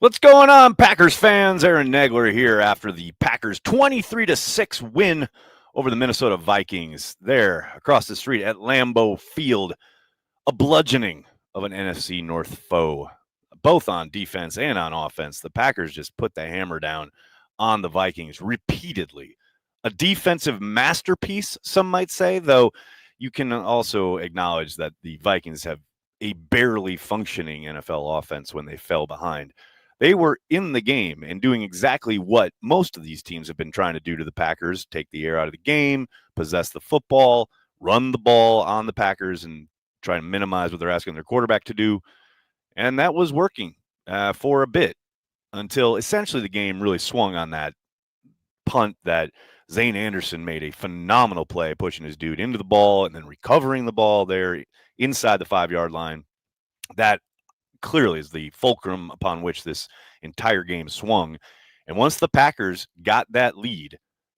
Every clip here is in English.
What's going on, Packers fans? Aaron Nagler here after the Packers 23-6 win over the Minnesota Vikings there across the street at Lambeau Field. A bludgeoning of an NFC North foe, both on defense and on offense. The Packers just put the hammer down on the Vikings repeatedly. A defensive masterpiece, some might say, though you can also acknowledge that the Vikings have a barely functioning NFL offense when they fell behind. They were in the game and doing exactly what most of these teams have been trying to do to the Packers: take the air out of the game, possess the football, run the ball on the Packers, and try to minimize what they're asking their quarterback to do. And that was working for a bit until essentially the game really swung on that punt that Zane Anderson made a phenomenal play, pushing his dude into the ball and then recovering the ball there inside the 5-yard line. That clearly is the fulcrum upon which this entire game swung. And once the Packers got that lead,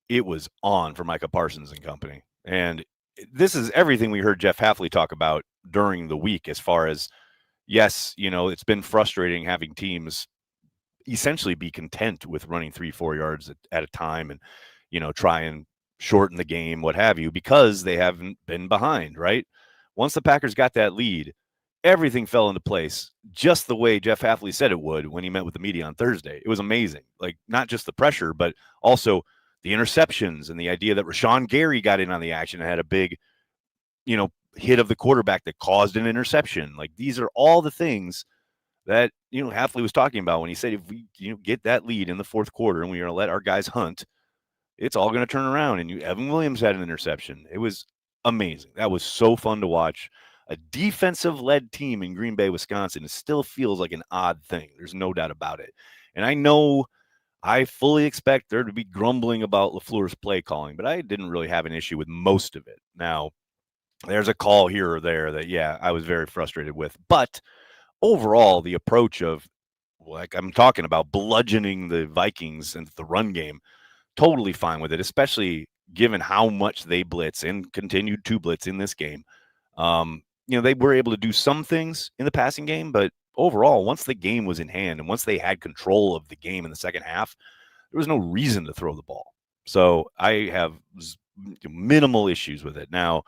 it was on for Micah Parsons and company. And this is everything we heard Jeff Hafley talk about during the week, as far as, yes, it's been frustrating having teams essentially be content with running 3-4 yards at a time and, try and shorten the game, what have you, because they haven't been behind, right? Once the Packers got that lead, everything fell into place just the way Jeff Hafley said it would when he met with the media on Thursday. It was amazing. Like, not just the pressure, but also the interceptions and the idea that Rashawn Gary got in on the action and had a big, hit of the quarterback that caused an interception. Like, these are all the things that, Hafley was talking about when he said, if we, get that lead in the fourth quarter and we're going to let our guys hunt, it's all going to turn around. And Evan Williams had an interception. It was amazing. That was so fun to watch. A defensive-led team in Green Bay, Wisconsin, it still feels like an odd thing. There's no doubt about it. And I know I fully expect there to be grumbling about LaFleur's play calling, but I didn't really have an issue with most of it. Now, there's a call here or there that, I was very frustrated with. But overall, the approach of, like I'm talking about, bludgeoning the Vikings into the run game, totally fine with it, especially given how much they blitz and continued to blitz in this game. They were able to do some things in the passing game, but overall, once the game was in hand and once they had control of the game in the second half, there was no reason to throw the ball. So I have minimal issues with it. Now,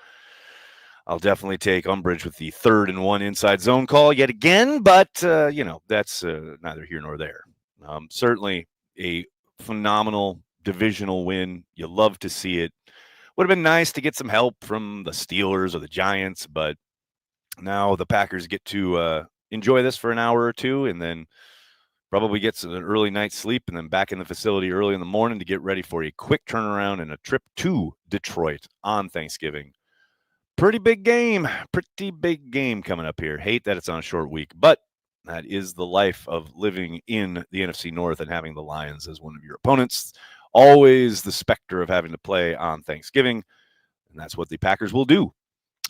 I'll definitely take umbrage with the 3rd and 1 inside zone call yet again, but, that's neither here nor there. Certainly a phenomenal divisional win. You love to see it. Would have been nice to get some help from the Steelers or the Giants, but now the Packers get to enjoy this for an hour or two and then probably get an early night's sleep and then back in the facility early in the morning to get ready for a quick turnaround and a trip to Detroit on Thanksgiving. Pretty big game coming up here. Hate that it's on a short week, but that is the life of living in the NFC North and having the Lions as one of your opponents. Always the specter of having to play on Thanksgiving, and that's what the Packers will do.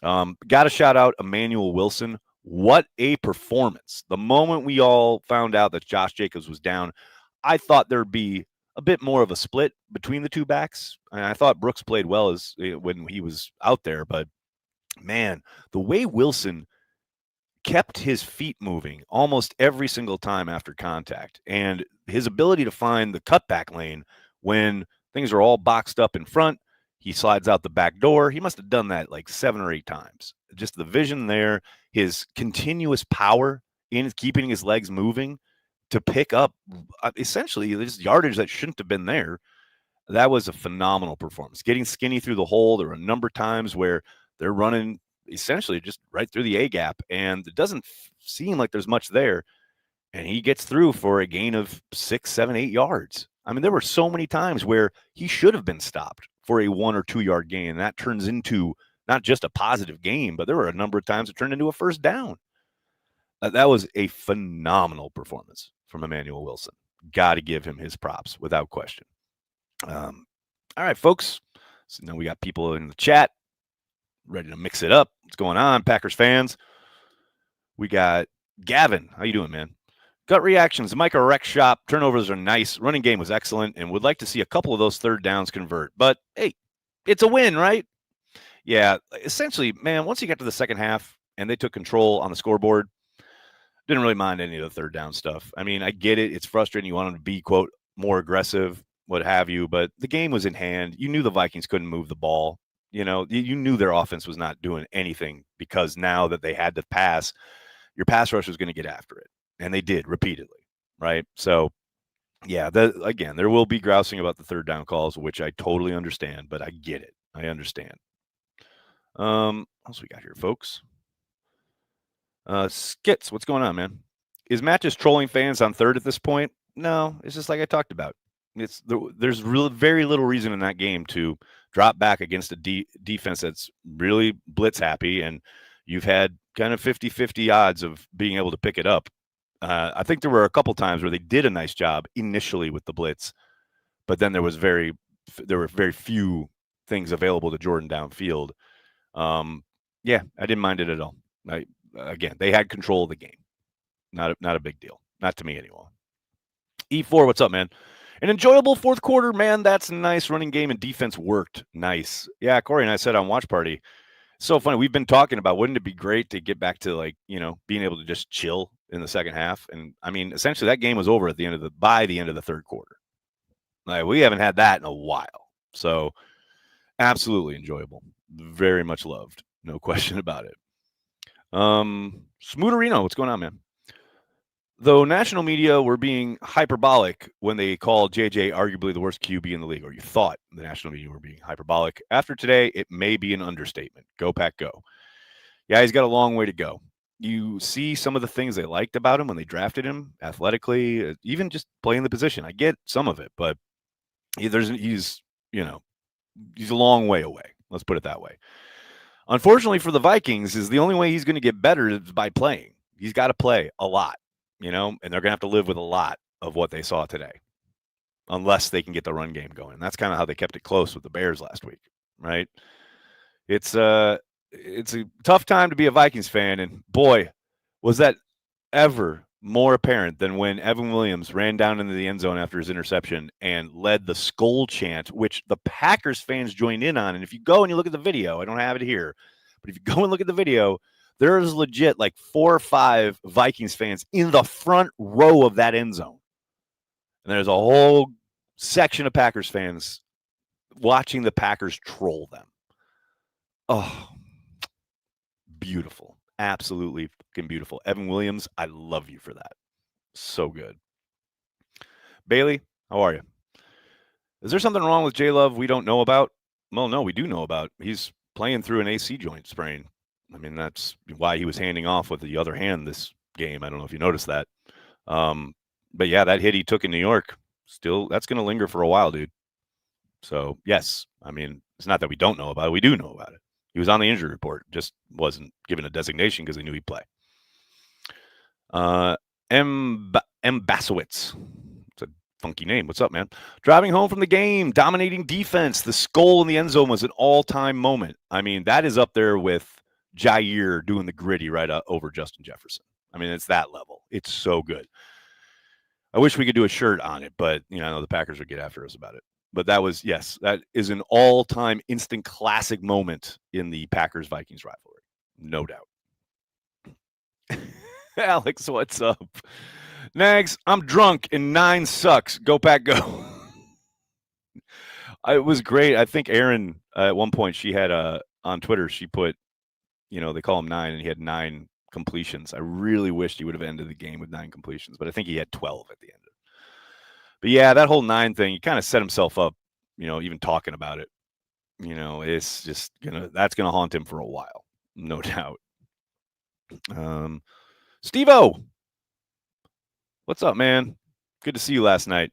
Got to shout out Emanuel Wilson. What a performance. The moment we all found out that Josh Jacobs was down, I thought there'd be a bit more of a split between the two backs. And I thought Brooks played well when he was out there, but man, the way Wilson kept his feet moving almost every single time after contact, and his ability to find the cutback lane when things are all boxed up in front, he slides out the back door. He must have done that like 7 or 8 times. Just the vision there, his continuous power in keeping his legs moving to pick up essentially this yardage that shouldn't have been there. That was a phenomenal performance. Getting skinny through the hole. There were a number of times where they're running essentially just right through the A-gap, and it doesn't seem like there's much there. And he gets through for a gain of 6, 7, 8 yards. I mean, there were so many times where he should have been stopped for a 1 or 2 yard gain. And that turns into not just a positive game, but there were a number of times it turned into a first down. That was a phenomenal performance from Emanuel Wilson. Got to give him his props without question. All right, folks. So now we got people in the chat ready to mix it up. What's going on, Packers fans? We got Gavin. How you doing, man? Gut reactions. Micah wreck shop. Turnovers are nice. Running game was excellent, and would like to see a couple of those third downs convert. But hey, it's a win, right? Yeah, essentially, man, once you got to the second half and they took control on the scoreboard, Didn't really mind any of the third down stuff. I mean, I get it. It's frustrating. You want them to be, quote, more aggressive, what have you, but the game was in hand. You knew the Vikings couldn't move the ball. You know, you knew their offense was not doing anything because now that they had to pass, your pass rush was going to get after it. And they did repeatedly, right? So, yeah, again, there will be grousing about the third down calls, which I totally understand, but I get it. I understand. What else we got here, folks? Skits, what's going on, man? Is Matt just trolling fans on third at this point? No, it's just like I talked about. There's very little reason in that game to drop back against a defense that's really blitz happy, and you've had kind of 50-50 odds of being able to pick it up. I think there were a couple times where they did a nice job initially with the blitz, but then there were very few things available to Jordan downfield. Yeah, I didn't mind it at all. Again, they had control of the game. Not a big deal. Not to me anymore. E4, what's up, man? An enjoyable fourth quarter, man. That's a nice running game, and defense worked nice. Yeah, Corey and I said on Watch Party, so funny. We've been talking about, wouldn't it be great to get back to, like, you know, being able to just chill in the second half? And I mean, essentially that game was over by the end of the third quarter. Like, we haven't had that in a while. So absolutely enjoyable. Very much loved. No question about it. Smooterino, what's going on, man? Though national media were being hyperbolic when they called JJ arguably the worst QB in the league, or you thought the national media were being hyperbolic. After today, it may be an understatement. Go Pack, go. Yeah, he's got a long way to go. You see some of the things they liked about him when they drafted him, athletically, even just playing the position. I get some of it, but he's a long way away. Let's put it that way. Unfortunately for the Vikings, is the only way he's going to get better is by playing. He's got to play a lot, you know, and they're going to have to live with a lot of what they saw today, unless they can get the run game going. That's kind of how they kept it close with the Bears last week, right? It's a tough time to be a Vikings fan, and boy, was that ever more apparent than when Evan Williams ran down into the end zone after his interception and led the skull chant, which the Packers fans joined in on. And if you go and you look at the video, I don't have it here, but if you go and look at the video, there's legit like 4 or 5 Vikings fans in the front row of that end zone. And there's a whole section of Packers fans watching the Packers troll them. Oh, beautiful. Absolutely fucking beautiful. Evan Williams, I love you for that. So good. Bailey, how are you? Is there something wrong with J-Love we don't know about? Well, no, we do know about. He's playing through an AC joint sprain. I mean, that's why he was handing off with the other hand this game. I don't know if you noticed that. But yeah, that hit he took in New York, still, that's going to linger for a while, dude. So, yes, I mean, it's not that we don't know about it. We do know about it. He was on the injury report, just wasn't given a designation because they knew he'd play. M. Basowitz. It's a funky name. What's up, man? Driving home from the game, dominating defense. The skull in the end zone was an all-time moment. I mean, that is up there with Jair doing the gritty right over Justin Jefferson. I mean, it's that level. It's so good. I wish we could do a shirt on it, but, you know, I know the Packers would get after us about it. But that is an all-time instant classic moment in the Packers-Vikings rivalry. No doubt. Alex, what's up? Nags, I'm drunk and 9 sucks. Go Pack, go. It was great. I think Aaron, at one point, she had on Twitter, she put, you know, they call him 9, and he had 9 completions. I really wished he would have ended the game with 9 completions, but I think he had 12 at the end. But yeah, that whole 9 thing, he kind of set himself up, you know, even talking about it. You know, it's just that's gonna haunt him for a while, no doubt. Steve-O, what's up, man? Good to see you last night.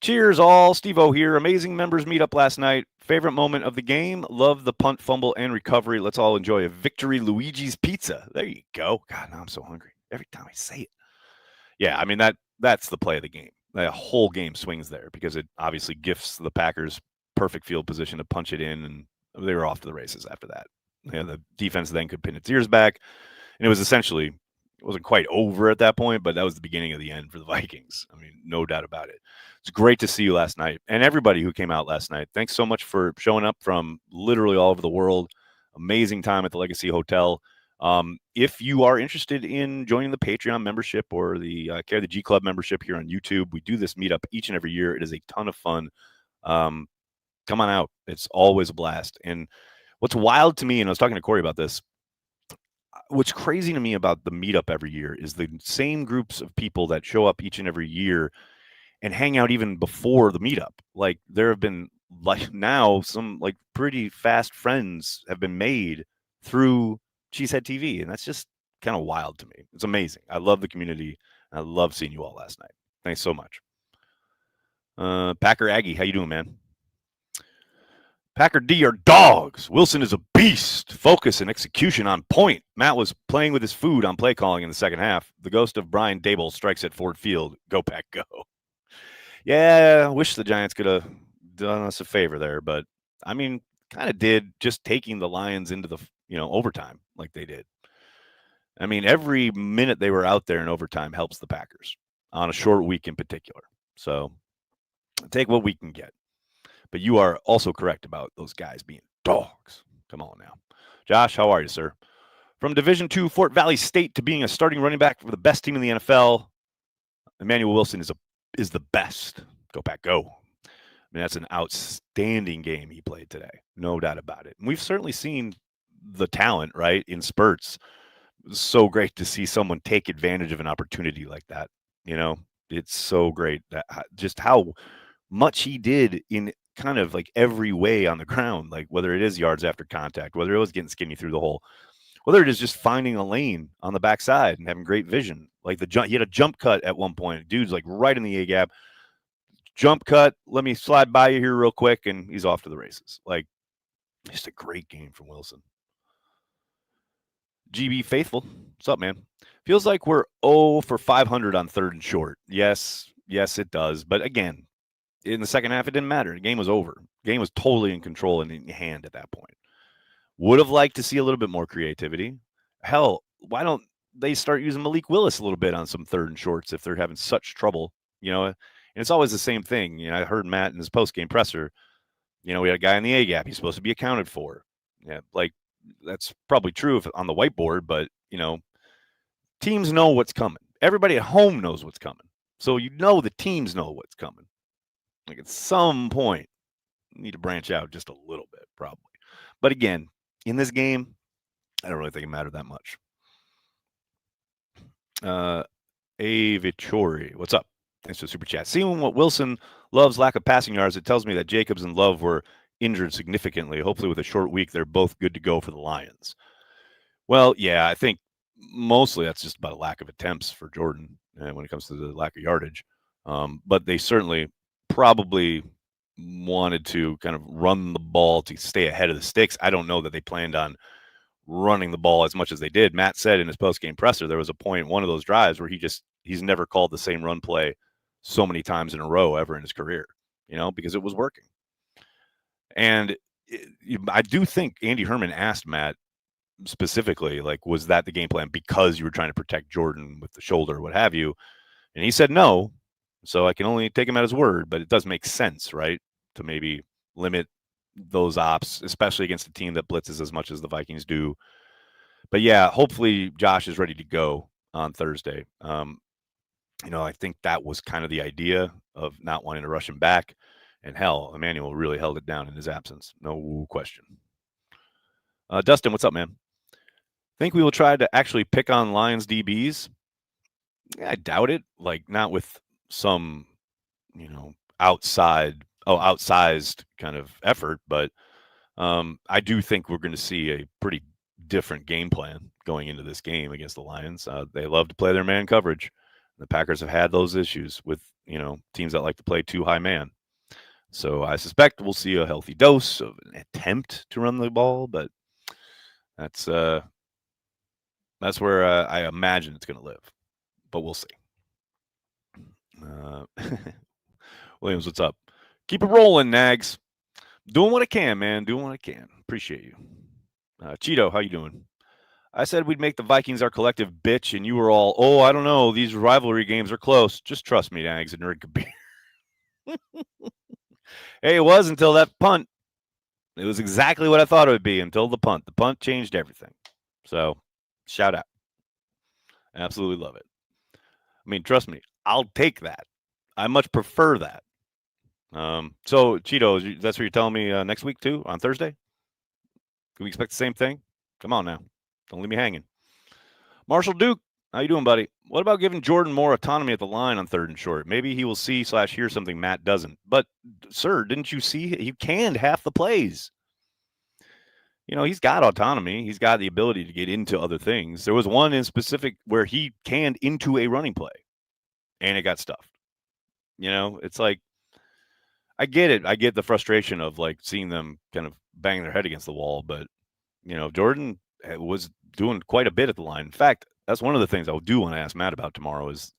Cheers, all. Steve-O here. Amazing members meet up last night. Favorite moment of the game. Love the punt, fumble, and recovery. Let's all enjoy a victory Luigi's Pizza. There you go. God, now I'm so hungry every time I say it. Yeah, I mean, that's the play of the game. The whole game swings there because it obviously gifts the Packers perfect field position to punch it in, and they were off to the races after that. You know, the defense then could pin its ears back, and it was essentially, it wasn't quite over at that point, but that was the beginning of the end for the Vikings. I mean, no doubt about it. It's great to see you last night, and everybody who came out last night. Thanks so much for showing up from literally all over the world. Amazing time at the Legacy Hotel. If you are interested in joining the Patreon membership or the Care the G Club membership here on YouTube, we do this meetup each and every year. It is a ton of fun. Come on out. It's always a blast. And what's wild to me, and I was talking to Corey about this, what's crazy to me about the meetup every year is the same groups of people that show up each and every year and hang out even before the meetup. Like there have been like now some like pretty fast friends have been made through Cheesehead TV, and that's just kind of wild to me. It's amazing. I love the community. I love seeing you all last night. Thanks so much. Packer Aggie, how you doing, man? Packer D are dogs. Wilson is a beast. Focus and execution on point. Matt was playing with his food on play calling in the second half. The ghost of Brian Dable strikes at Ford Field. Go Pack, go. Yeah, I wish the Giants could have done us a favor there, but I mean, kind of did just taking the Lions into the overtime like they did. I mean, every minute they were out there in overtime helps the Packers on a short week in particular. So take what we can get. But you are also correct about those guys being dogs. Come on now. Josh, how are you, sir? From Division II Fort Valley State to being a starting running back for the best team in the NFL, Emanuel Wilson is the best. Go Pack, go. I mean, that's an outstanding game he played today. No doubt about it. And we've certainly seen the talent, right, in spurts. It's so great to see someone take advantage of an opportunity like that. It's so great that just how much he did in kind of like every way on the ground, like whether it is yards after contact, whether it was getting skinny through the hole, whether it is just finding a lane on the backside and having great vision. Like he had a jump cut at one point. Dude's like right in the A gap. Jump cut. Let me slide by you here real quick, and he's off to the races. Like, just a great game from Wilson. GB Faithful, what's up, man? Feels like we're 0 for 500 on third and short. Yes, it does. But again, in the second half, it didn't matter. The game was over. The game was totally in control and in hand at that point. Would have liked to see a little bit more creativity. Hell, why don't they start using Malik Willis a little bit on some third and shorts if they're having such trouble? And it's always the same thing. I heard Matt in his post-game presser, we had a guy in the A gap. He's supposed to be accounted for. Yeah, like that's probably true on the whiteboard, but teams know what's coming. Everybody at home knows what's coming. So the teams know what's coming. Like at some point, you need to branch out just a little bit, probably. But again, in this game, I don't really think it mattered that much. A Vittori, what's up? Thanks for the super chat. Seeing what Wilson loves lack of passing yards, it tells me that Jacobs and Love were injured significantly. Hopefully, with a short week, they're both good to go for the Lions. Well, yeah, I think mostly that's just about a lack of attempts for Jordan when it comes to the lack of yardage. But they certainly probably wanted to kind of run the ball to stay ahead of the sticks. I don't know that they planned on running the ball as much as they did. Matt said in his post-game presser there was a point, one of those drives, where he's never called the same run play so many times in a row ever in his career, because it was working. And I do think Andy Herman asked Matt specifically, like, was that the game plan because you were trying to protect Jordan with the shoulder or what have you? And he said no. So I can only take him at his word, but it does make sense, right, to maybe limit those ops, especially against a team that blitzes as much as the Vikings do. But yeah, hopefully Josh is ready to go on Thursday. I think that was kind of the idea of not wanting to rush him back. And hell, Emanuel really held it down in his absence. No question. Dustin, what's up, man? Think we will try to actually pick on Lions DBs? I doubt it. Like, not with some, outsized kind of effort. But I do think we're going to see a pretty different game plan going into this game against the Lions. They love to play their man coverage. The Packers have had those issues with, teams that like to play too high man. So I suspect we'll see a healthy dose of an attempt to run the ball, but that's where I imagine it's going to live. But we'll see. Williams, what's up? Keep it rolling, Nags. Doing what I can, man. Doing what I can. Appreciate you. Cheeto, how you doing? I said we'd make the Vikings our collective bitch, and you were all, oh, I don't know. These rivalry games are close. Just trust me, Nags, and drink a beer. Hey, it was until that punt. It was exactly what I thought it would be until the punt. The punt changed everything. So Shout out. Absolutely love it. I mean, trust me, I'll take that. I much prefer that. So, Cheetos, that's what you're telling me next week, too, on Thursday? Can we expect the same thing? Come on now. Don't leave me hanging. Marshall Duke, how you doing, buddy? What about giving Jordan more autonomy at the line on third and short? Maybe he will see/hear something Matt doesn't. But, sir, didn't you see he canned half the plays? He's got autonomy. He's got the ability to get into other things. There was one in specific where he canned into a running play, and it got stuffed. It's like, I get it. I get the frustration of like seeing them kind of bang their head against the wall, but Jordan was doing quite a bit at the line. In fact, that's one of the things I do want to ask Matt about tomorrow is,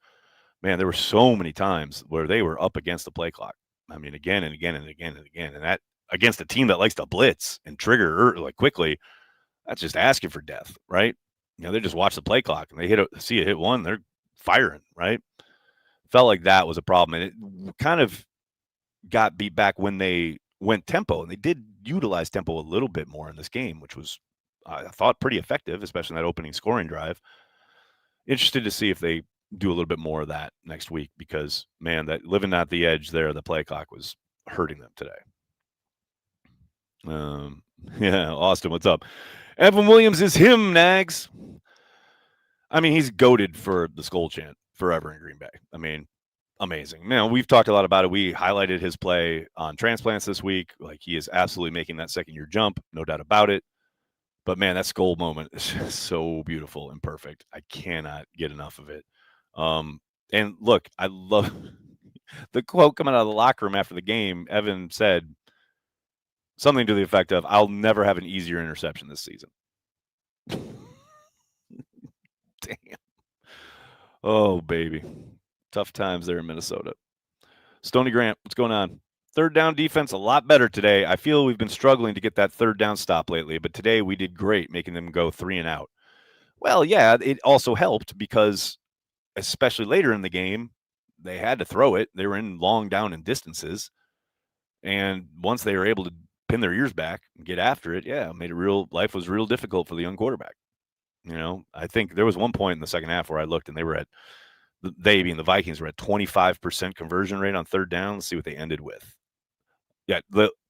man, there were so many times where they were up against the play clock. I mean, again and again and again and again, and that against a team that likes to blitz and trigger like quickly, that's just asking for death, right? They just watch the play clock and they see it hit one, they're firing, right? Felt like that was a problem, and it kind of got beat back when they went tempo, and they did utilize tempo a little bit more in this game, which was, I thought, pretty effective, especially in that opening scoring drive. Interested to see if they do a little bit more of that next week because, man, that living at the edge there, the play clock was hurting them today. Yeah, Austin, what's up? Evan Williams is him, Nags. I mean, he's goated for the skull chant forever in Green Bay. I mean, amazing. Man, we've talked a lot about it. We highlighted his play on transplants this week. Like, he is absolutely making that second-year jump, no doubt about it. But, man, that skull moment is just so beautiful and perfect. I cannot get enough of it. And, look, I love the quote coming out of the locker room after the game. Evan said something to the effect of, "I'll never have an easier interception this season." Damn. Oh, baby. Tough times there in Minnesota. Stony Grant, what's going on? Third down defense a lot better today. I feel we've been struggling to get that third down stop lately, but today we did great making them go 3 and out. Well, yeah, it also helped because especially later in the game, they had to throw it. They were in long down and distances. And once they were able to pin their ears back and get after it, yeah, made it life was real difficult for the young quarterback. I think there was one point in the second half where I looked and they being the Vikings were at 25% conversion rate on third down. Let's see what they ended with. Yeah,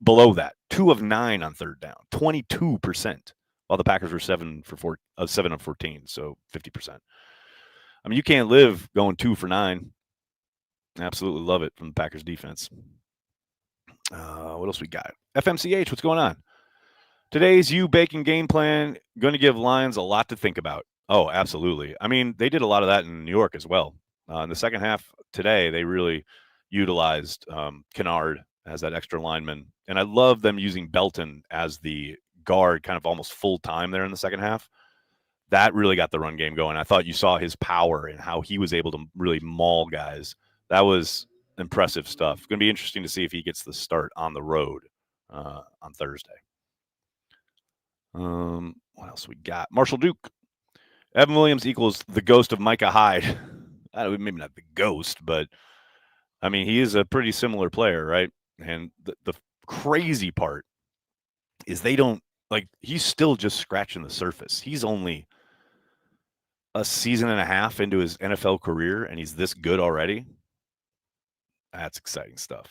below that, 2 of 9 on third down, 22%, while the Packers were 7 of 14, so 50%. I mean, you can't live going 2 for 9. Absolutely love it from the Packers defense. What else we got? FMCH, what's going on? Today's baking game plan going to give Lions a lot to think about. Oh, absolutely. I mean, they did a lot of that in New York as well. In the second half today, they really utilized Kennard as that extra lineman. And I love them using Belton as the guard kind of almost full time there in the second half. That really got the run game going. I thought you saw his power and how he was able to really maul guys. That was impressive stuff. It's going to be interesting to see if he gets the start on the road on Thursday. What else we got? Marshall Duke. Evan Williams equals the ghost of Micah Hyde. Maybe not the ghost, but I mean, he is a pretty similar player, right? And the crazy part is he's still just scratching the surface. He's only a season and a half into his NFL career, and he's this good already. That's exciting stuff.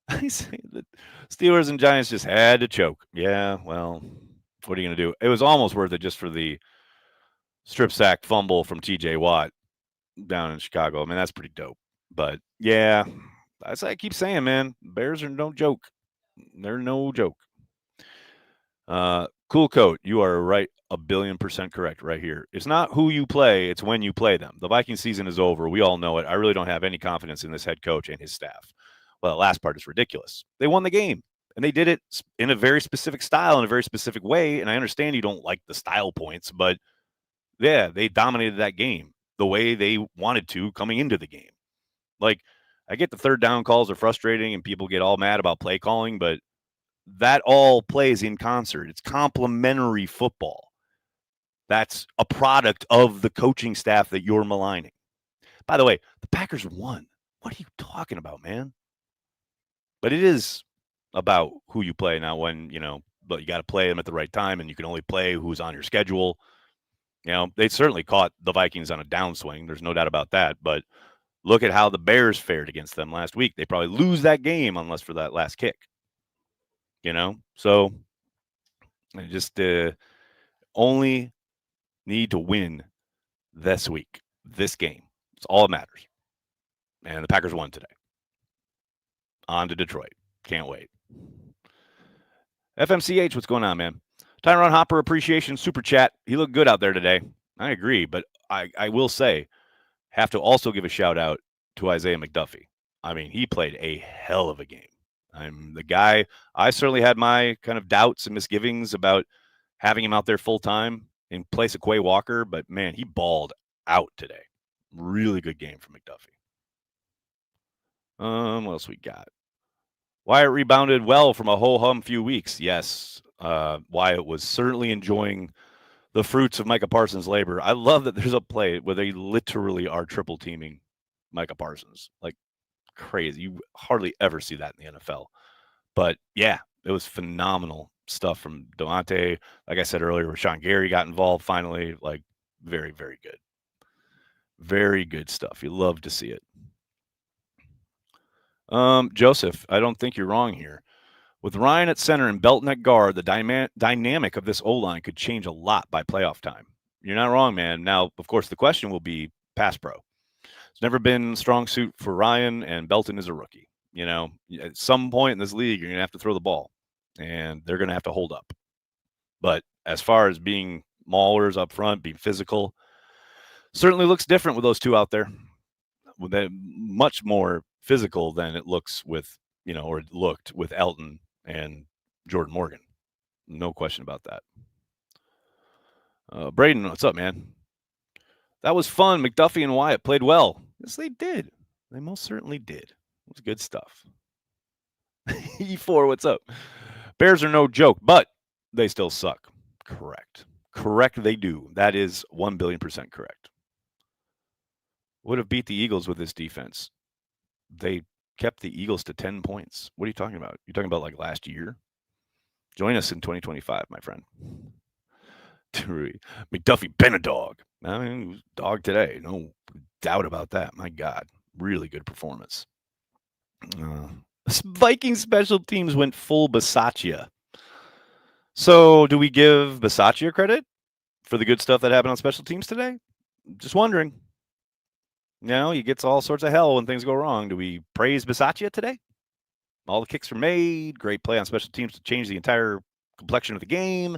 I say the Steelers and Giants just had to choke. Yeah, well, what are you going to do? It was almost worth it just for the strip sack fumble from TJ Watt down in Chicago. I mean, that's pretty dope. But, yeah, as I keep saying, man, Bears are no joke. They're no joke. Cool Coat, you are right, 1,000,000,000% correct right here. It's not who you play, it's when you play them. The Viking season is over. We all know it. I really don't have any confidence in this head coach and his staff. Well, the last part is ridiculous. They won the game, and they did it in a very specific style, in a very specific way, and I understand you don't like the style points, but, yeah, they dominated that game the way they wanted to coming into the game. Like, I get the third down calls are frustrating, and people get all mad about play calling, but that all plays in concert. It's complementary football. That's a product of the coaching staff that you're maligning. By the way, the Packers won. What are you talking about, man? But it is about who you play now but you got to play them at the right time, and you can only play who's on your schedule. You know, they certainly caught the Vikings on a downswing. There's no doubt about that. But look at how the Bears fared against them last week. They probably lose that game unless for that last kick. You know, so I just only need to win this week, this game. It's all that matters. And the Packers won today. On to Detroit. Can't wait. FMCH, what's going on, man? Tyron Hopper appreciation super chat. He looked good out there today. I agree, but I will say, have to also give a shout out to Isaiah McDuffie. I mean, he played a hell of a game. I'm the guy. I certainly had my kind of doubts and misgivings about having him out there full time in place of Quay Walker, but man, he balled out today. Really good game from McDuffie. What else we got? Wyatt rebounded well from a ho-hum few weeks. Yes, Wyatt was certainly enjoying the fruits of Micah Parsons' labor. I love that there's a play where they literally are triple teaming Micah Parsons. Like crazy. You hardly ever see that in the NFL. But yeah, it was phenomenal stuff from Devontae. Like I said earlier, Rashawn Gary got involved finally. Like very, very good. Very good stuff. You love to see it. Joseph, I don't think you're wrong here. With Ryan at center and Belton at guard, the dynamic of this O-line could change a lot by playoff time. You're not wrong, man. Now, of course, the question will be pass pro. It's never been a strong suit for Ryan, and Belton is a rookie. You know, at some point in this league, you're going to have to throw the ball, and they're going to have to hold up. But as far as being maulers up front, being physical, certainly looks different with those two out there. They're much more physical than it looks with, you know, or it looked with Elton and Jordan Morgan. No question about that. Braden, what's up, man? That was fun. McDuffie and Wyatt played well. Yes, they did. They most certainly did. It was good stuff. E4, what's up? Bears are no joke, but they still suck. Correct. Correct, they do. That is 1 billion % correct. Would have beat the Eagles with this defense. They kept the Eagles to 10 points. What are you talking about? You're talking about like last year? Join us in 2025, my friend. McDuffie been a dog. I mean, he was a dog today. No doubt about that. My God. Really good performance. Viking special teams went full Bisaccia. So do we give Bisaccia credit for the good stuff that happened on special teams today? Just wondering. You know, he gets all sorts of hell when things go wrong. Do we praise Bisaccia today? All the kicks were made. Great play on special teams to change the entire complexion of the game.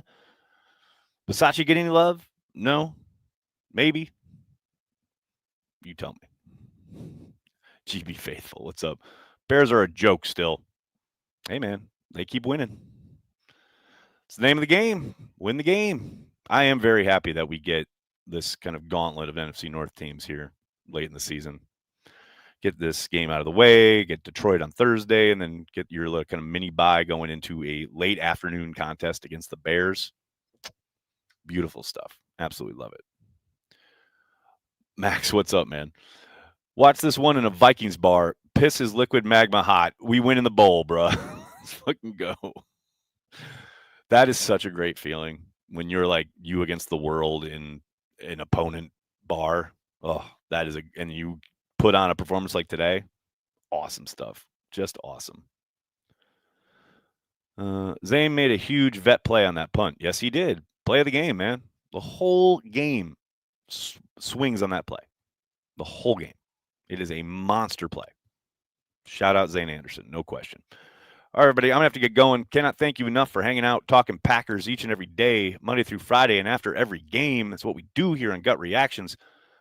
Bisaccia get any love? No. Maybe. You tell me. GB Faithful, what's up? Bears are a joke still. Hey, man, they keep winning. It's the name of the game. Win the game. I am very happy that we get this kind of gauntlet of NFC North teams here late in the season. Get this game out of the way, get Detroit on Thursday, and then get your little kind of mini bye going into a late afternoon contest against the Bears. Beautiful stuff. Absolutely love it. Max, what's up, man? Watch this one in a Vikings bar. Piss his liquid magma hot. We win in the bowl, bro. Let's fucking go. That is such a great feeling when you're like you against the world in an opponent bar. Oh, that is and you put on a performance like today. Awesome stuff. Just awesome. Zane made a huge vet play on that punt. Yes, he did. Play of the game, man. The whole game swings on that play. The whole game. It is a monster play. Shout out Zane Anderson, no question. All right, everybody, I'm going to have to get going. Cannot thank you enough for hanging out, talking Packers each and every day, Monday through Friday, and after every game. That's what we do here on Gut Reactions.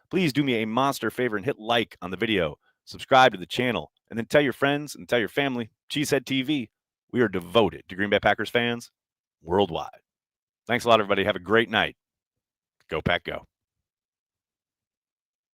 Please do me a monster favor and hit like on the video. Subscribe to the channel, and then tell your friends and tell your family. Cheesehead TV, we are devoted to Green Bay Packers fans worldwide. Thanks a lot, everybody. Have a great night. Go Pack Go.